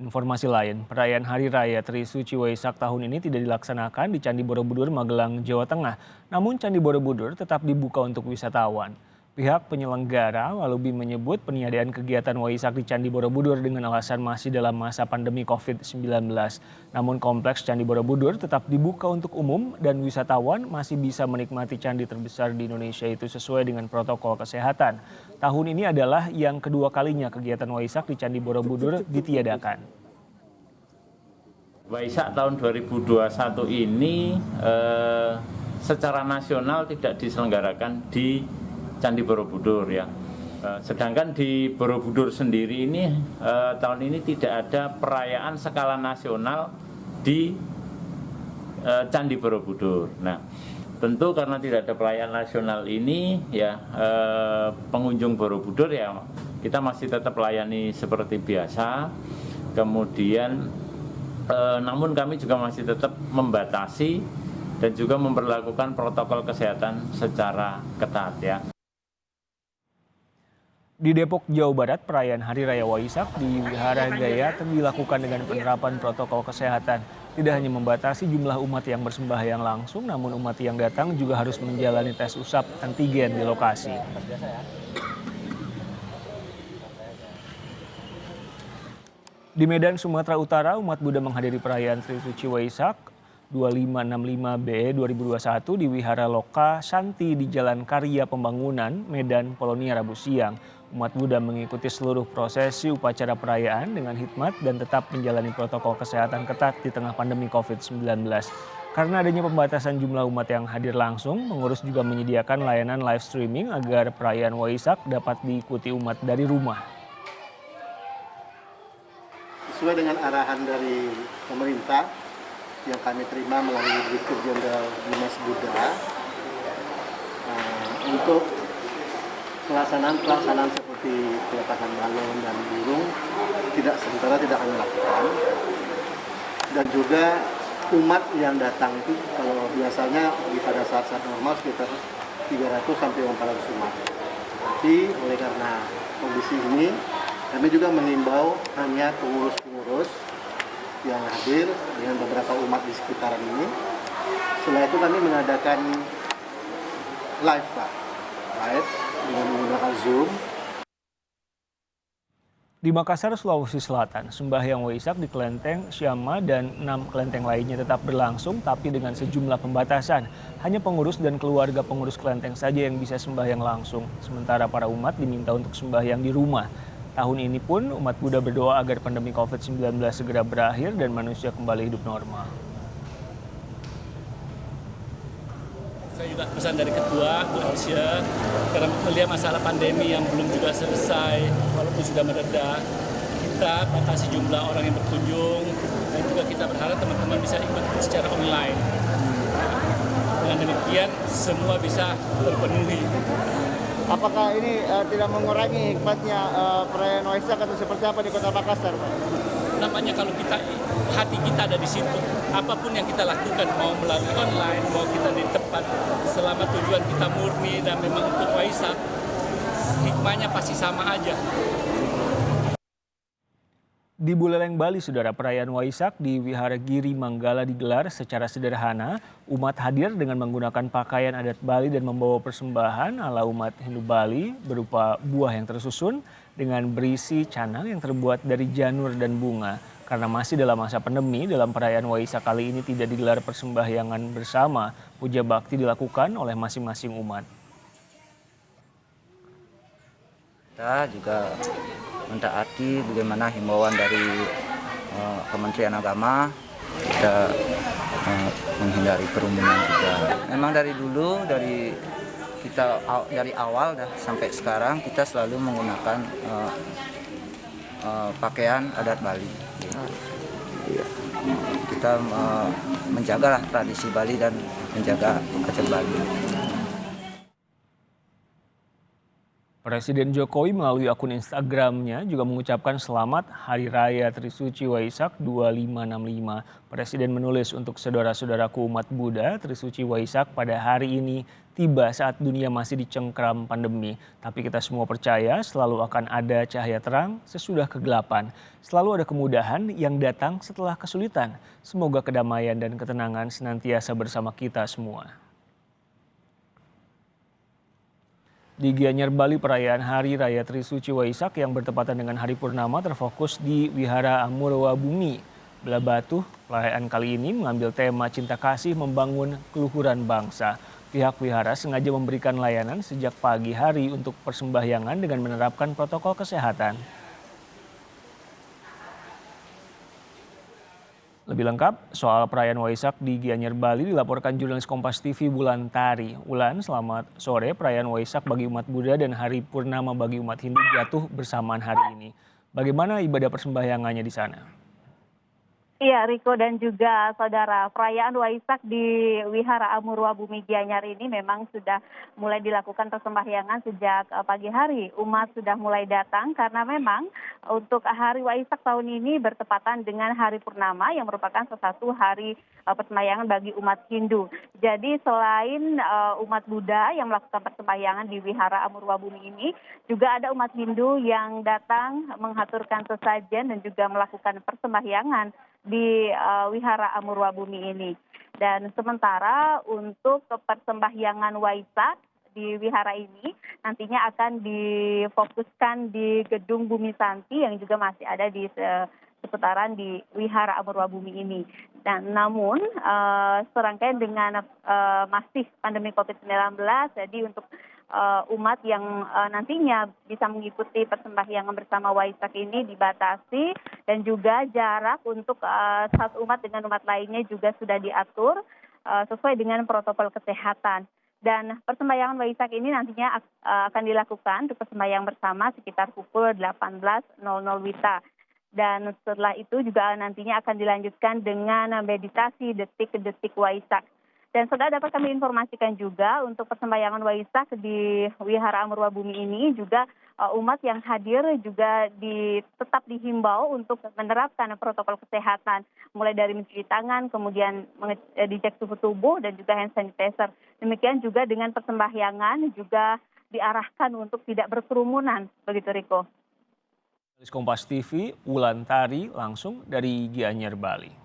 Informasi lain, perayaan Hari Raya Trisuci Waisak tahun ini tidak dilaksanakan di Candi Borobudur, Magelang, Jawa Tengah. Namun Candi Borobudur tetap dibuka untuk wisatawan. Pihak penyelenggara Walubi menyebut peniadaan kegiatan Waisak di Candi Borobudur dengan alasan masih dalam masa pandemi COVID-19. Namun kompleks Candi Borobudur tetap dibuka untuk umum dan wisatawan masih bisa menikmati candi terbesar di Indonesia itu sesuai dengan protokol kesehatan. Tahun ini adalah yang kedua kalinya kegiatan Waisak di Candi Borobudur ditiadakan. Waisak tahun 2021 ini secara nasional tidak diselenggarakan di Candi Borobudur ya. Sedangkan di Borobudur sendiri ini tahun ini tidak ada perayaan skala nasional di Candi Borobudur. Nah, tentu karena tidak ada perayaan nasional ini ya pengunjung Borobudur ya kita masih tetap layani seperti biasa. Kemudian namun kami juga masih tetap membatasi dan juga memperlakukan protokol kesehatan secara ketat ya. Di Depok, Jawa Barat, perayaan Hari Raya Waisak di Wihara Gaya dilakukan dengan penerapan protokol kesehatan. Tidak hanya membatasi jumlah umat yang bersembahyang langsung, namun umat yang datang juga harus menjalani tes usap antigen di lokasi. Di Medan, Sumatera Utara, umat Buddha menghadiri perayaan Trisuci Waisak 2565BE 2021 di Wihara Loka Shanti di Jalan Karya Pembangunan, Medan, Polonia, Rabu siang. Umat Buddha mengikuti seluruh prosesi upacara perayaan dengan hikmat dan tetap menjalani protokol kesehatan ketat di tengah pandemi COVID-19. Karena adanya pembatasan jumlah umat yang hadir langsung, pengurus juga menyediakan layanan live streaming agar perayaan Waisak dapat diikuti umat dari rumah. Sesuai dengan arahan dari pemerintah yang kami terima melalui Direktur Jenderal Dinas Buddha untuk pelaksanaan seperti pelepasan balon dan burung sementara tidak kami lakukan. Dan juga umat yang datang itu kalau biasanya pada saat-saat normal sekitar 300 sampai 400 umat. Tapi oleh karena kondisi ini kami juga mengimbau hanya pengurus-pengurus yang hadir dengan beberapa umat di sekitaran ini. Setelah itu kami mengadakan live dengan menggunakan Zoom. Di Makassar, Sulawesi Selatan, sembahyang Waisak di Kelenteng Syama dan 6 kelenteng lainnya tetap berlangsung tapi dengan sejumlah pembatasan. Hanya pengurus dan keluarga pengurus kelenteng saja yang bisa sembahyang langsung. Sementara para umat diminta untuk sembahyang di rumah. Tahun ini pun umat Buddha berdoa agar pandemi COVID-19 segera berakhir dan manusia kembali hidup normal. Saya juga pesan dari Ketua, Bu Elsia, karena melihat masalah pandemi yang belum juga selesai, walaupun sudah mereda, kita batasi jumlah orang yang berkunjung, dan juga kita berharap teman-teman bisa ikut secara online. Dengan demikian, semua bisa terpenuhi. Apakah ini tidak mengurangi hikmatnya perayaan Waisak atau seperti apa di Kota Makassar, Pak? Namanya kalau hati kita ada di situ, apapun yang kita lakukan, mau melalui online, mau kita di tempat, selama tujuan kita murni dan memang untuk Waisak, hikmahnya pasti sama aja. Di Buleleng, Bali, saudara, perayaan Waisak di Wihara Giri Manggala digelar secara sederhana. Umat hadir dengan menggunakan pakaian adat Bali dan membawa persembahan ala umat Hindu Bali berupa buah yang tersusun dengan berisi canang yang terbuat dari janur dan bunga. Karena masih dalam masa pandemi, dalam perayaan Waisak kali ini tidak digelar persembahyangan bersama. Puja bakti dilakukan oleh masing-masing umat. Kita juga mentaati bagaimana himbauan dari Kementerian Agama, kita menghindari kerumunan juga. Memang dari dulu, dari awal sampai sekarang kita selalu menggunakan pakaian adat Bali. Kita menjagalah tradisi Bali dan menjaga adat Bali. Presiden Jokowi melalui akun Instagramnya juga mengucapkan selamat Hari Raya Trisuci Waisak 2565. Presiden menulis, untuk saudara-saudaraku umat Buddha, Trisuci Waisak pada hari ini tiba saat dunia masih dicengkram pandemi. Tapi kita semua percaya selalu akan ada cahaya terang sesudah kegelapan. Selalu ada kemudahan yang datang setelah kesulitan. Semoga kedamaian dan ketenangan senantiasa bersama kita semua. Di Gianyar, Bali, perayaan Hari Raya Trisuci Waisak yang bertepatan dengan Hari Purnama terfokus di Wihara Amurwa Bumi. Belah Batuh, perayaan kali ini mengambil tema cinta kasih membangun keluhuran bangsa. Pihak wihara sengaja memberikan layanan sejak pagi hari untuk persembahyangan dengan menerapkan protokol kesehatan. Lebih lengkap soal perayaan Waisak di Gianyar, Bali dilaporkan jurnalis Kompas TV Wulan Tari. Wulan, selamat sore. Perayaan Waisak bagi umat Buddha dan Hari Purnama bagi umat Hindu jatuh bersamaan hari ini. Bagaimana ibadah persembahyangannya di sana? Iya, Riko dan juga saudara, perayaan Waisak di Wihara Amurwa Bumi Gianyar ini memang sudah mulai dilakukan persembahyangan sejak pagi hari. Umat sudah mulai datang karena memang untuk hari Waisak tahun ini bertepatan dengan Hari Purnama yang merupakan salah satu hari persembahyangan bagi umat Hindu. Jadi selain umat Buddha yang melakukan persembahyangan di Wihara Amurwa Bumi ini, juga ada umat Hindu yang datang menghaturkan sesajen dan juga melakukan persembahyangan di Wihara Amurwa Bumi ini. Dan sementara untuk persembahyangan Waisak di wihara ini nantinya akan difokuskan di Gedung Bumi Santi yang juga masih ada di seputaran di Wihara Amurwa Bumi ini. Dan namun serangkaian dengan masih pandemi COVID-19, jadi untuk umat yang nantinya bisa mengikuti persembahyangan bersama Waisak ini dibatasi, dan juga jarak untuk satu umat dengan umat lainnya juga sudah diatur sesuai dengan protokol kesehatan. Dan persembahyangan Waisak ini nantinya akan dilakukan untuk persembahyangan bersama sekitar pukul 18.00 WITA. Dan setelah itu juga nantinya akan dilanjutkan dengan meditasi detik-detik Waisak. Dan saudara, dapat kami informasikan juga untuk persembahyangan Waisak di Wihara Amurwa Bumi ini juga umat yang hadir juga tetap dihimbau untuk menerapkan protokol kesehatan, mulai dari mencuci tangan, kemudian dicek suhu tubuh dan juga hand sanitizer. Demikian juga dengan persembahyangan juga diarahkan untuk tidak berkerumunan, begitu Riko. Kompas TV Wulan Tari langsung dari Gianyar, Bali.